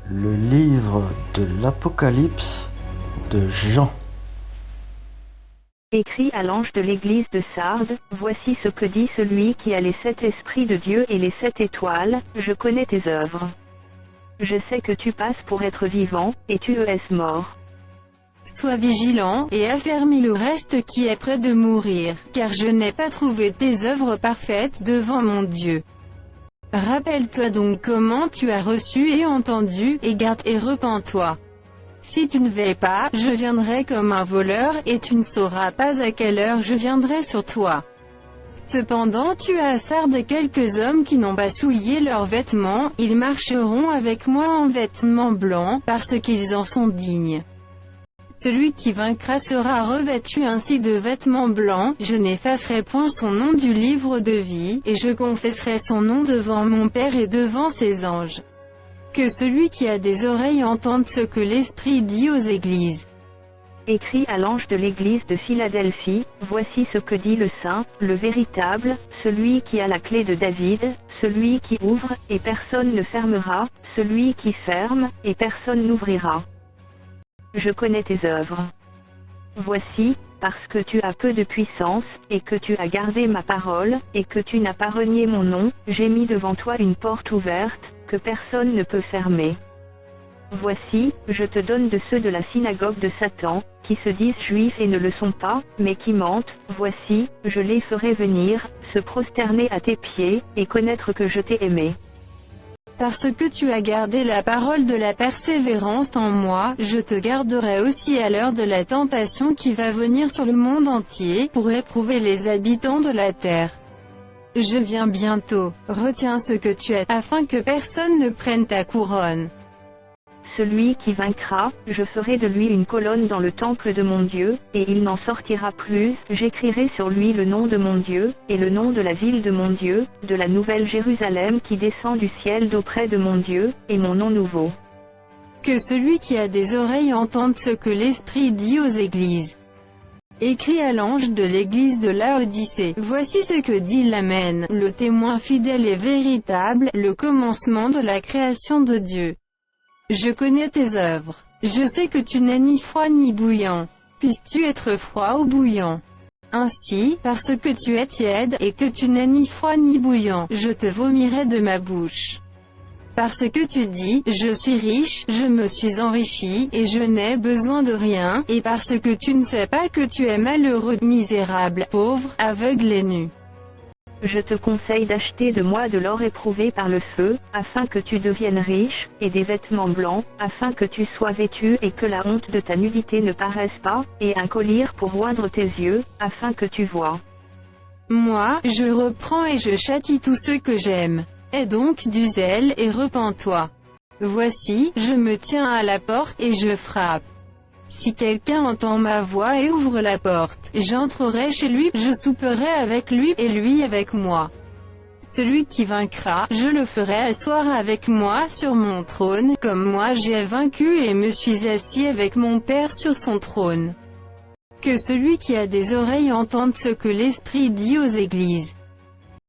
Le livre de l'Apocalypse de Jean. Écrit à l'ange de l'église de Sardes, voici ce que dit celui qui a les 7 esprits de Dieu et les 7 étoiles, je connais tes œuvres. Je sais que tu passes pour être vivant, et tu es mort. Sois vigilant, et affermis le reste qui est près de mourir, car je n'ai pas trouvé tes œuvres parfaites devant mon Dieu. Rappelle-toi donc comment tu as reçu et entendu, et garde et repens-toi. Si tu ne veilles pas, je viendrai comme un voleur, et tu ne sauras pas à quelle heure je viendrai sur toi. Cependant tu as à Sardes quelques hommes qui n'ont pas souillé leurs vêtements, ils marcheront avec moi en vêtements blancs, parce qu'ils en sont dignes. Celui qui vaincra sera revêtu ainsi de vêtements blancs, je n'effacerai point son nom du livre de vie, et je confesserai son nom devant mon Père et devant ses anges. Que celui qui a des oreilles entende ce que l'Esprit dit aux églises. Écrit à l'ange de l'église de Philadelphie, voici ce que dit le Saint, le véritable, celui qui a la clé de David, celui qui ouvre, et personne ne fermera, celui qui ferme, et personne n'ouvrira. Je connais tes œuvres. Voici, parce que tu as peu de puissance, et que tu as gardé ma parole, et que tu n'as pas renié mon nom, j'ai mis devant toi une porte ouverte, que personne ne peut fermer. Voici, je te donne de ceux de la synagogue de Satan, qui se disent juifs et ne le sont pas, mais qui mentent, voici, je les ferai venir, se prosterner à tes pieds, et connaître que je t'ai aimé. Parce que tu as gardé la parole de la persévérance en moi, je te garderai aussi à l'heure de la tentation qui va venir sur le monde entier, pour éprouver les habitants de la terre. Je viens bientôt, retiens ce que tu as, afin que personne ne prenne ta couronne. Celui qui vaincra, je ferai de lui une colonne dans le temple de mon Dieu, et il n'en sortira plus, j'écrirai sur lui le nom de mon Dieu, et le nom de la ville de mon Dieu, de la nouvelle Jérusalem qui descend du ciel d'auprès de mon Dieu, et mon nom nouveau. Que celui qui a des oreilles entende ce que l'Esprit dit aux églises. Écrit à l'ange de l'église de Laodicée, voici ce que dit l'Amen, le témoin fidèle et véritable, le commencement de la création de Dieu. Je connais tes œuvres. Je sais que tu n'es ni froid ni bouillant. Puisses-tu être froid ou bouillant? Ainsi, parce que tu es tiède, et que tu n'es ni froid ni bouillant, je te vomirai de ma bouche. Parce que tu dis, je suis riche, je me suis enrichi, et je n'ai besoin de rien, et parce que tu ne sais pas que tu es malheureux, misérable, pauvre, aveugle et nu. Je te conseille d'acheter de moi de l'or éprouvé par le feu, afin que tu deviennes riche, et des vêtements blancs, afin que tu sois vêtu et que la honte de ta nudité ne paraisse pas, et un collier pour oindre tes yeux, afin que tu vois. Moi, je reprends et je châtie tous ceux que j'aime. Aie donc du zèle et repens-toi. Voici, je me tiens à la porte et je frappe. Si quelqu'un entend ma voix et ouvre la porte, j'entrerai chez lui, je souperai avec lui, et lui avec moi. Celui qui vaincra, je le ferai asseoir avec moi sur mon trône, comme moi j'ai vaincu et me suis assis avec mon Père sur son trône. Que celui qui a des oreilles entende ce que l'Esprit dit aux églises.